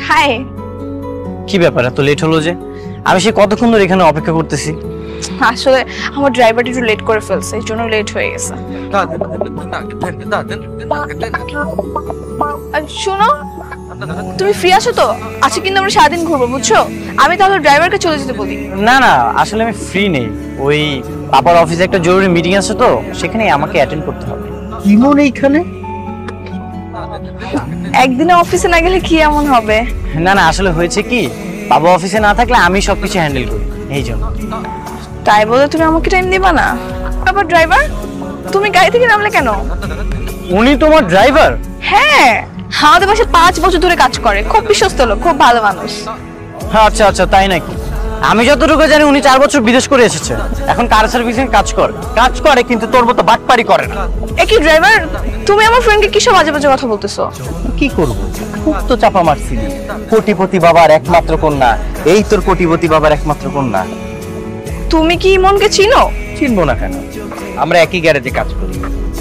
High. কি ব্যাপার এত লেট হলো যে? আমি সে কতক্ষণ ধরে এখানে অপেক্ষা করতেছি। আসলে আমার ড্রাইভারটা একটু লেট করে ফেলছে, এই জন্য লেট হয়ে গেছে। শোনো, তুমি ফ্রি আছো তো? আজকে কিন্তু আমরা সারাদিন ঘুরবো, বুঝছো? আমি তাহলে ড্রাইভারকে চলে যেতে বলি। না না, আসলে আমি ফ্রি নেই। ওই বাবার অফিসে একটা জরুরি মিটিং আছে তো, সেখানে আমাকে অ্যাটেন্ড করতে হবে। ইমন এইখানে? একদিনে অফিসে না গেলে কি এমন হবে? না না, আসলে হয়েছে কি, বাবা অফিসে না থাকলে আমি সবকিছু হ্যান্ডেল করি, এই জন্য। তাই বলে তুমি আমাকে টাইম দিবা না? আবার ড্রাইভার, তুমি গাড়ি থেকে নামলে কেন? উনি তোমার ড্রাইভার? হ্যাঁ, আমাদের বাসায় 5 বছর ধরে কাজ করে, খুব বিশ্বস্ত লোক, খুব ভালো মানুষ। হ্যাঁ, আচ্ছা আচ্ছা, তাই নাকি? আমি যতটুকু জানি উনি 4 বছর বিদেশ করে এসেছে, এখন কার সার্ভিসিং কাজ করে, কিন্তু তোর মতো বাটপারি করে না। একই ড্রাইভার, তুমি আমার ফ্রেন্ডকে কিসব বাজে বাজে কথা বলতেছো? কি করবো, খুব তো চাপা মারছিলি। কোটিপতি বাবার একমাত্র কন্যা, এই তোর কোটিপতি বাবার একমাত্র কন্যা। তুমি কি ইমনকে চিনো? চিনবো না কেন, আমরা একই গ্যারেজে কাজ করি।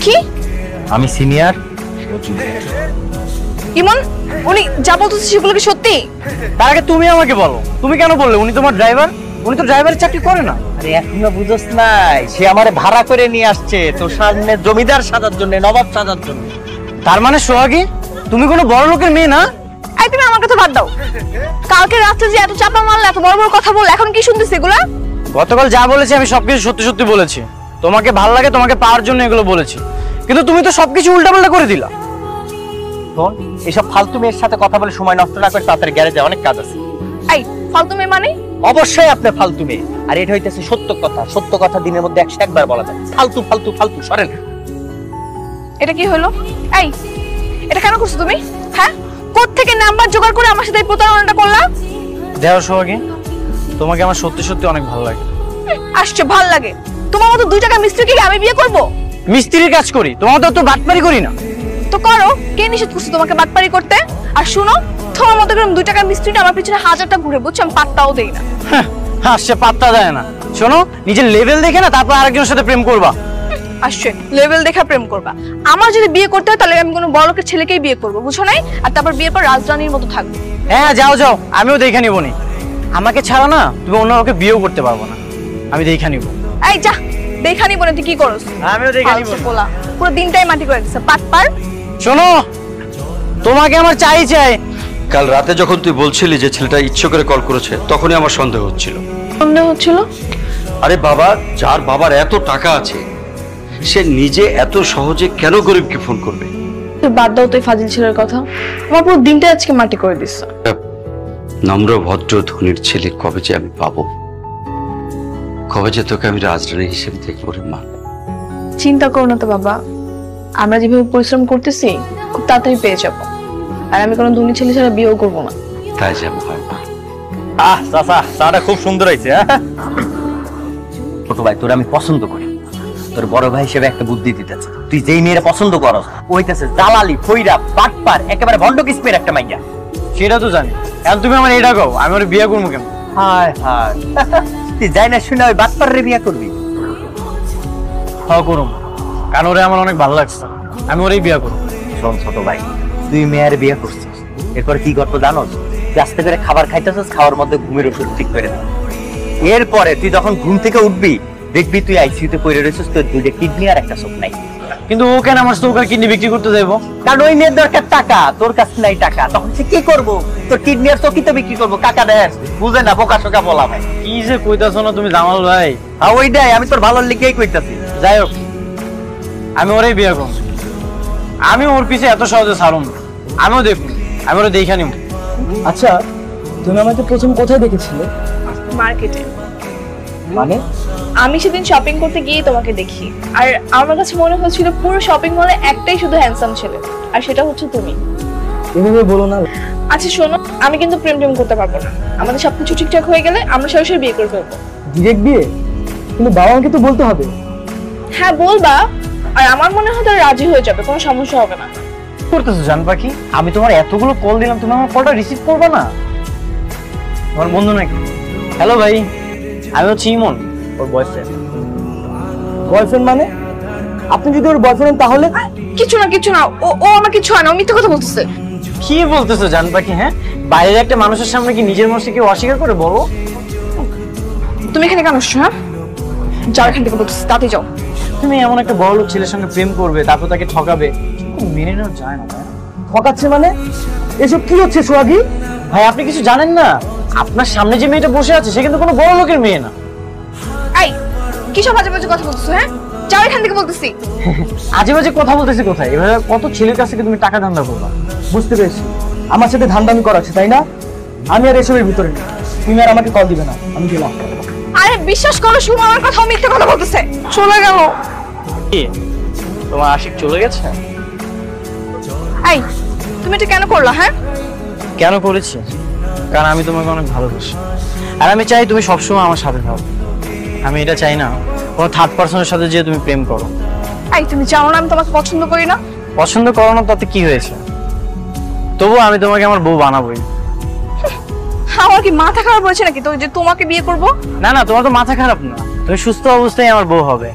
কি? আমি সিনিয়র। ইমন, উনি যা বলতেছে সেগুলো কি সত্যি? তার আগে তুমি আমাকে বলো, তুমি কেন বললে উনি তোমার ড্রাইভার? উনি তো ড্রাইভারের চাকরি করে না। আরে এখনো বুঝোস নাই, সে আমারে ভাড়া করে নিয়ে আসছে তোর সামনে জমিদার সাজার জন্য, নবাব সাজার জন্য। তার মানে সোহাগী, তুমি কোনো বড় লোকের মেয়ে না? এই তুমি আমার কথা বাদ দাও। কালকে রাতে যে এত চাপা মারলে, এত বড় বড় কথা বল, এখন কি শুনতেছ এগুলা? গতকাল যা বলেছি আমি সবকিছু সত্যি সত্যি বলেছি। তোমাকে ভালো লাগে, তোমাকে পাওয়ার জন্য এগুলো বলেছি, কিন্তু তুমি তো সবকিছু উল্টাপাল্টা করে দিলা। শোন, এইসব ফালতু মেয়ের সাথে কথা বলে সময় নষ্ট না করে তাড়াতাড়ি গ্যারেজে অনেক কাজ আছে। এই ফালতু মেয়ে মানে? অবশ্যই আপনি ফালতু মেয়ে, আর এটা হইতেছে সত্য কথা। সত্য কথা দিনের মধ্যে 101 বার বলা যায়। ফালতু ফালতু ফালতু, সরেন। এটা কি হলো? এই, এটা কেন করছো তুমি? হ্যাঁ, কোত্থেকে নাম্বার জোগাড় করে আমার সাথে এই প্রতারণাটা করলা? দেখো সোহাগী, তোমাকে আমার সত্যি সত্যি অনেক ভালো লাগে। আসছে ভাল লাগে? তোমার মতো 2 টাকা মিস্ত্রিকে আমি বিয়ে করব? মিস্ত্রির কাজ করি, তোমার তো বাটপারি করি না। তো করো, কে নিষেধ করছে তোমাকে বাটপারি করতে? আর শুনো, তোমার মতো করে 2 টাকা মিস্ত্রিটা আমার পিছনে 1000টা ঘুরে, বুঝছো? আমি পাত্তাও দেই না। হ্যাঁ, সে পাত্তা দেয় না। শোনো, নিজের লেভেল দেখে না তারপর আরেকজনের সাথে প্রেম করবা। আসছে লেভেল দেখা প্রেম করবা? আমার যদি বিয়ে করতে হয় তাহলে আমি কোনো বড় লোকের ছেলেকেই বিয়ে করব, বুঝছো নাই? আর তারপর বিয়ের পর রাজরানীর মতো থাকবো। হ্যাঁ, যাও যাও, আমিও দেখে নিব নি। আমাকে ছাড়া না তুমি অন্য কাউকে বিয়েও করতে পারবো না, আমি দেখে নিব। এই যা, দেখা নিব না, তুই কি করছ? আমিও দেখে নিব। বলা পুরো দিনটাই মাটি করে দিছে, পাটপার। শোনো, তোমাকে আমার চাই। কাল রাতে যখন তুই বলছিলি যে ছেলেটা ইচ্ছে করে কল করেছে, তখনই আমার সন্দেহ হচ্ছিল। সন্দেহ হচ্ছিল? আরে বাবা, যার বাবার এত টাকা আছে, সে নিজে এত সহজে কেন গরিবকে ফোন করবে? তুই বাদ দাও তো এই ফাজিল ছেলের কথা, আমার পুরো দিনটাই আজকে মাটি করে দিছে। নম্র ভদ্র ধনির ছেলে কবে যে আমি পাবো, কবে যে তোকে আমি রাজরানী হিসেবে দেখবো রে মা। চিন্তা করো না তো বাবা, আমরা যেভাবে পরিশ্রম করতেছি খুব তাড়াতাড়ি পেয়ে যাবো। আর আমি কোনো ধনী ছেলে ছাড়া বিয়েও করবো না। তাই যাবো হয় মা। চাচা, চাটা খুব সুন্দর হয়েছে। ছোট ভাই, তোর আমি পছন্দ করি। তোর বড় ভাই হিসেবে একটা বুদ্ধি দিতেছে। তুই যেই মেয়েরা পছন্দ করস ও হইতেছে জালালি, ফইরা, পাটপার, একেবারে ভন্ড কিসমের একটা মাইয়া। সেটা তো জানি, এখন তুমি আমার এটা কও, আমি ওর বিয়ে করবো কেন? হায় হায়, তুই যাই না শুনে ওই বাটপার রে বিয়ে করবি? হ্যাঁ করুম, কারণ ওরে আমার অনেক ভালো লাগছে, আমি ওরেই বিয়ে করবো। শোন ছোট ভাই, তুই মেয়ের বিয়ে করছিস, এরপর কি করবো জানোস? তুই আস্তে করে খাবার খাইতেছিস, খাওয়ার মধ্যে ঘুমের ওষুধ ঠিক করে দেব। এরপরে তুই যখন ঘুম থেকে উঠবি দেখবি তুই আইসিইউতে পড়ে রয়েছিস, তোর 2টা কিডনি আর একটা চোখ নাই। কিন্তু ও কেন আমার চোখ আর কিডনি বিক্রি করতে যাবো? কারণ ওই মেয়ের দরকার টাকা, তোর কাছে নাই টাকা, তখন সে কি করবো? তোর কিডনি আর চোখই তো বিক্রি করবো। কাকা দেশ বুঝে না, বোকা শোকা বলা ভাই। কি যে কইতাছো না তুমি জামাল ভাই? আর ওইটাই আমি তোর ভালোর লিগেই কইতাছি। যাই হোক, আমি ওরেই বিয়ে করবো। আমি ওর পিছে এত সহজে ছাড়ুন, আমিও দেখুন, আমি ওরা দেখে নিব। আচ্ছা, তুমি আমাকে প্রথম কোথায় দেখেছিলে? মার্কেটে। মানে? আমি সেদিন শপিং করতে গিয়ে তোমাকে দেখি, আর আমার কাছে মনে হচ্ছিল পুরো শপিং মলে একটাই শুধু হ্যান্ডসাম ছেলে, আর সেটা হচ্ছে তুমি। এভাবে বলো না। আচ্ছা শোনো, আমি কিন্তু প্রেম করতে পারবো না। আমাদের সবকিছু ঠিকঠাক হয়ে গেলে আমরা সরাসরি বিয়ে করে ফেলবো। ডিরেক্ট বিয়ে? কিন্তু বাবা মাকে তো বলতে হবে। হ্যাঁ বলবা, আর আমার মনে হয় তারা রাজি হয়ে যাবে, কোনো সমস্যা হবে না। করতেছো জান পাখি? আমি তোমার এতগুলো কল দিলাম, তুমি আমার কলটা রিসিভ করবে না? তোমার বন্ধু নাকি? হ্যালো ভাই, আমি হচ্ছে ইমন, ওর বয়ফ্রেন্ড। বয়ফ্রেন্ড মানে? আপনি যদি ওর বয়ফ্রেন্ড তাহলে? কিছু না ও আমার কিছু হয় না, ও মিথ্যে কথা বলতেছে। কি বলতেছো জান পাখি? হ্যাঁ, বাইরের একটা মানুষের সামনে কি নিজের মনকে কেউ অস্বীকার করে বলো? তুমি এখানে কেন আসছো? হ্যাঁ, যাও এখান থেকে বলতেছি, তাড়াতাড়ি যাও। তুমি এমন একটা বড়লোক ছেলের সঙ্গে প্রেম করবে, তারপর তাকে ঠকাবে, মেনে নেওয়া যায় না ভাই। ঠকাচ্ছে মানে? এসব কি হচ্ছে সোহাগী? ভাই আপনি কিছু জানেন না, আপনার সামনে যে মেয়েটা বসে আছে সে কিন্তু কোনো বড় লোকের মেয়ে না। এই কি সব বাজে বাজে কথা বলতেছো? হ্যাঁ, যাও এখান থেকে বলতেছি। আজে বাজে কথা বলতেছি কোথায়? এভাবে কত ছেলের কাছ থেকে তুমি টাকা ধান্দা করবা? বুঝতে পেরেছি, আমার সাথে ধান্দামি করাচ্ছে তাই না? আমি আর এসবের ভিতরে নেই। তুমি আর আমাকে কল দিবে না, আমি গেলাম। আরে বিশ্বাস করো, শুনো আমার কথা, মিথ্যে কথা বলতেছে। চলে গেল। কি তোমার আশিক চলে গেছে? এই তুমি এটা কেন করলা? হ্যাঁ, কেন করেছি? কারণ আমি তোমাকে অনেক ভালোবাসি, আর আমি চাই তুমি সবসময় আমার সাথে থাকো। আমি এটা চাই না কোনো থার্ড পার্সনের সাথে যে তুমি প্রেম করো। এই তুমি জানো না আমি তোমাকে পছন্দ করি না? পছন্দ করো না তাতে কি হয়েছে? তবুও আমি তোমাকে আমার বউ বানাবোই। আমার কি মাথা খারাপ হয়েছে নাকি তো যে তোমাকে বিয়ে করব? না না, তোমার তো মাথা খারাপ না, তুমি সুস্থ অবস্থায় আমার বউ হবে,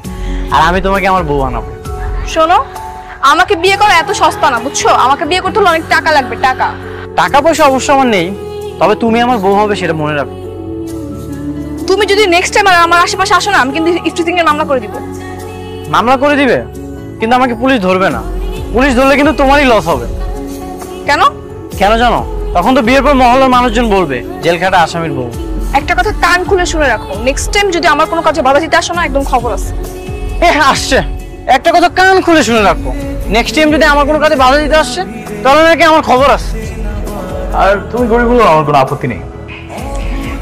আর আমি তোমাকে আমার বউ বানাবো। শোনো, আমাকে বিয়ে করা এত সস্তা না, বুঝছো? আমাকে বিয়ে করতে হলে অনেক টাকা লাগবে, টাকা। টাকা পয়সা অবশ্য আমার নেই, তবে তুমি আমার বউ হবে সেটা মনে রাখো। তুমি যদি নেক্সট টাইম আমার আশেপাশে আসো না, আমি কিন্তু ইফটিজিং এর মামলা করে দিব। মামলা করে দিবে? কিন্তু আমাকে পুলিশ ধরবে না। পুলিশ ধরলে কিন্তু তোমারই লস হবে। কেন? কেন জানো? তখন তো বিয়ের পর মহল্লার মানুষজন বলবে জেল খাটা আসামির বউ। একটা কথা কান খুলে শুনে রাখো, নেক্সট টাইম যদি আমার কোনো কাজে বাধা দিতে আসো না, একদম খবর আছে। আসছে, একটা কথা কান খুলে শুনে রাখো, নেক্সট টাইম যদি আমার কোনো কাজে বাধা দিতে আসছে তাহলে নাকি আমার খবর আছে। আর তুমি গরিবগুলো, আমার কোনো আপত্তি নেই।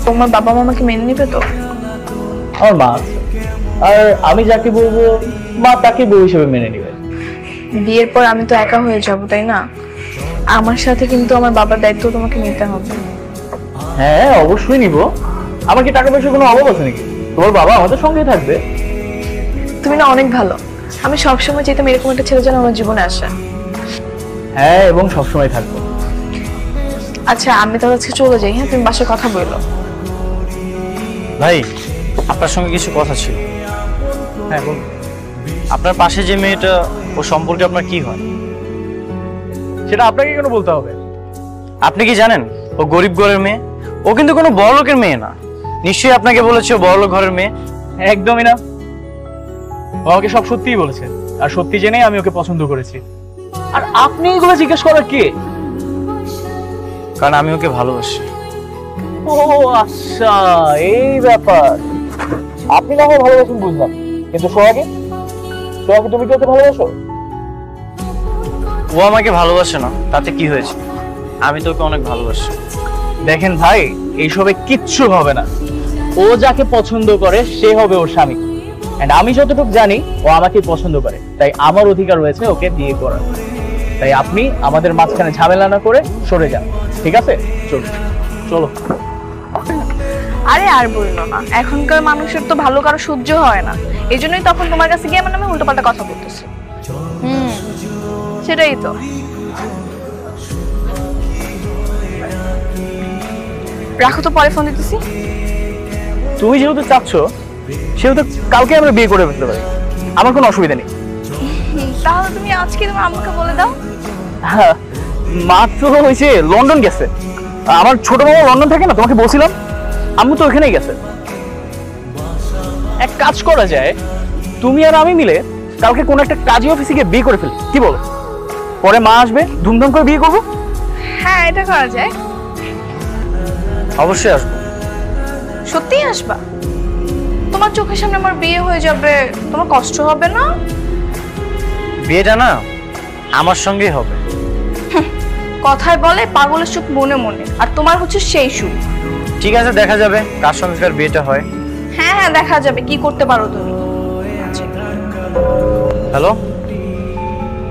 তোমার বাবা মা আমাকে মেনে নিবে তো? আমার মা আছে, আর আমি যাকে বলবো মা তাকে বউ হিসেবে মেনে নিবে। বিয়ের পর আমি তো একা হয়ে যাব, তাই না? আমার সাথে কিন্তু আমার বাবার দায়িত্ব তোমাকে নিতে হবে। হ্যাঁ অবশ্যই নিব। আমার কি টাকা পয়সার কোনো অভাব আছে নাকি? তোমার বাবা আমাদের সঙ্গেই থাকবে। তুমি না অনেক ভালো, আমি সবসময় চাইতাম এরকম একটা ছেলে যেন আমার জীবনে আসে। হ্যাঁ, এবং সবসময় থাকবো। আচ্ছা আমি তাহলে আজকে চলে যাই। হ্যাঁ, তুমি বাসায় কথা বলো। ভাই আপনার সঙ্গে কিছু কথা ছিল। হ্যাঁ বল। আপনার পাশে যে মেয়েটা, ও সম্পর্কে আপনার কি হয়? সেটা আপনাকে কেন বলতে হবে? আপনি কি জানেন ও গরিব ঘরের মেয়ে? ও কিন্তু কোনো বড় লোকের মেয়ে না। নিশ্চয়ই আপনাকে বলেছে ও বড় লোক ঘরের মেয়ে। একদমই না, ও আমাকে সব সত্যিই বলেছে, আর সত্যি জেনেই আমি ওকে পছন্দ করেছি। আর আপনি এগুলো জিজ্ঞেস করার কে? কারণ আমি ওকে ভালোবাসি। ও আচ্ছা, এই ব্যাপার। আপনি না হয় ভালোবাসেন বুঝলাম, কিন্তু সোহাগে তুমি কি ওকে ভালোবাসো? ও আমাকে ভালোবাসে না, তাতে কি হয়েছে? আমি তো ওকে অনেক ভালোবাসি। দেখেন ভাই, এইসবে কিচ্ছু হবে না। ও যাকে পছন্দ করে সে হবে ওর স্বামী, এন্ড আমি যতটুকু জানি ও আমাকে পছন্দ করে, তাই আমার অধিকার রয়েছে ওকে বিয়ে করার। তাই আপনি আমাদের মাঝখানে ঝামেলা না করে সরে যান, ঠিক আছে? চলো চলো। আরে আর বললো না, এখনকার মানুষের তো ভালো কারো সহ্য হয় না, এই জন্যই তখন তোমার কাছে গিয়ে আমার নামে উল্টোপাল্টা কথা বলতেছে। সেটাই তো। রাখো তো, পরে ফোন দিতেছি। তুমি যেহেতু চাচ্ছ সেহেতু কালকে আমরা বিয়ে করে ফেলতে পারি, আমার কোনো অসুবিধা নেই। তাহলে তুমি আজকে তোমার আম্মুকে বলে দাও। হ্যাঁ, মাত্র হয়েছে লন্ডন গেছে। আমার ছোট মামা লন্ডন থাকে না, তোমাকে বলছিলাম, আম্মু তো ওখানেই গেছে। এক কাজ করা যায়, তুমি আর আমি মিলে কালকে কোন একটা কাজী অফিসে গিয়ে বিয়ে করে ফেলি, কি বলো? পরে মা আসবে, ধুমধাম করে বিয়ে করবো। হ্যাঁ, এটা করা যায়। অবশ্যই আসবো। সত্যিই আসবা? তোমার চোখের সামনে আমার বিয়ে হয়ে যাবে, তোমার কষ্ট হবে না? বিয়েটা না আমার সঙ্গেই হবে। কথায় বলে পাগলের সুখ মনে মনে, আর তোমার হচ্ছে সেই সুখ। ঠিক আছে, দেখা যাবে কার সঙ্গে কার বিয়েটা হয়। হ্যাঁ হ্যাঁ, দেখা যাবে কি করতে পারো তুমি। আচ্ছা। হ্যালো,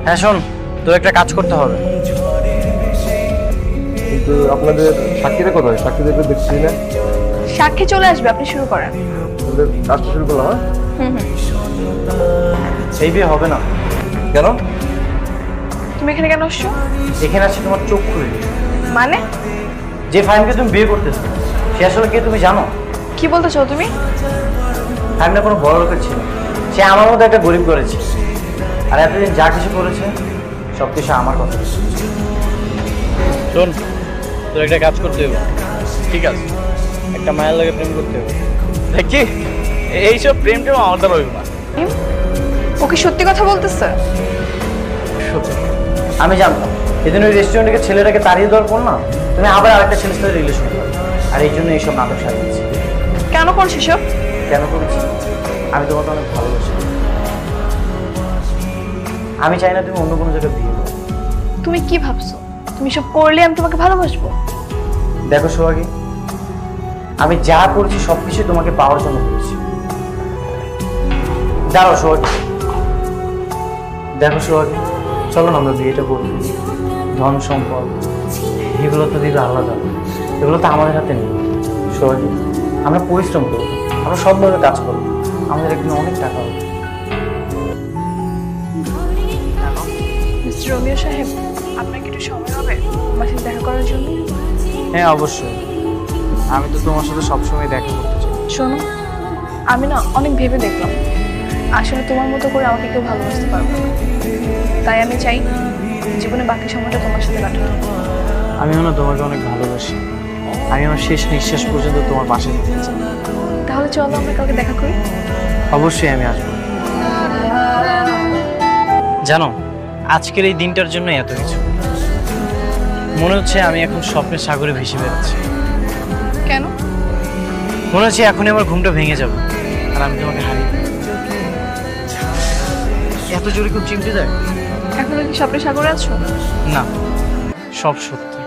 হ্যাঁ শোন, তোর একটা কাজ করতে হবে। কিন্তু আপনাদের সাক্ষীরা কোথায়? সাক্ষীদের দেখছি না। সাক্ষী চলে আসবে, আপনি শুরু করেন। আমাদের কাজটা শুরু করলাম। সেই বিয়ে হবে না। কেন? তুমি এখানে কেন আসছো? এখানে আসছে তোমার চোখ খুলে দিই। মানে? যে ফাহিমকে তুমি বিয়ে করতেছো সে আসলে কে তুমি জানো? কি বলতে চাও তুমি? ফাহিমটা কোনো বড় লোকের ছিল, সে আমার মধ্যে একটা গরিব করেছে, আর এতদিন যা কিছু করেছে সব কিছু আমার কথা। শোন, তোর একটা কাজ করতে হবে। ঠিক আছে, একটা মায়ের লাগে প্রেম করতে হবে। দেখছি এইসব প্রেম টেম আমার দ্বারা হইব না। ও কি সত্যি কথা বলতেছে? সত্যি আমি জানতাম সেদিন ওই রেস্টুরেন্টে ছেলেটাকে তাড়িয়ে দেওয়ার পর না তুমি আবার আরেকটা ছেলের সাথে রিলেশন করো, আর এই জন্য এইসব নাটক সাজিয়েছি। কেন করছিস এসব? কেন করেছি? আমি তোমাকে অনেক ভালোবাসি। আমি চাই না তুমি অন্য কোনো জায়গায় বিয়ে করো। তুমি কি ভাবছো? তুমি সব করলে আমি তোমাকে ভালোবাসবো? দেখো সোহাগী, আমি যা করছি সবকিছু তোমাকে পাওয়ার জন্য করছি। দাঁড়াও সোহাগী, দেখো সোহাগী, চলো না আমরা বিয়েটা করি। ধন সম্পদ এগুলো তো দিবে আলাদা, এগুলো তো আমাদের হাতে নেই। সোহাগী, আমরা পরিশ্রম করবো, আমরা সবভাবে কাজ করবো, আমাদের একদিন অনেক টাকা হবে। মিস্টার রোমিও সাহেব, আপনার কি একটু সময় হবে আমার সাথে দেখা করার জন্য? হ্যাঁ অবশ্যই, আমি তো তোমার সাথে সবসময় দেখা করতে চাই। শোনো, আমি না অনেক ভেবে দেখলাম, আসলে তোমার মতো করে আমাকে কেউ ভালোবাসতে পারবে না। তাই আমি চাই জীবনে বাকি সময়টা তোমার সাথে কাটাতে। আমিও না তোমাকে অনেক ভালোবাসি, আমি আমার শেষ নিঃশ্বাস পর্যন্ত তোমার পাশে থাকতে চাই। তাহলে চলো আমরা কালকে দেখা করি। অবশ্যই আমি আসবো। জানো, আজকের এই দিনটার জন্য এত কিছু মনে হচ্ছে। আমি এখন স্বপ্নের সাগরে ভেসে বেড়াচ্ছি। কেন? মনে হচ্ছে এখনই আমার ঘুমটা ভেঙে যাবে আর আমি তোমাকে হারিয়ে ফেলবো। এত জোরে খুব চিমটে যায়। এখন কি স্বপ্নের সাগরে আছো? না, সব সত্যি।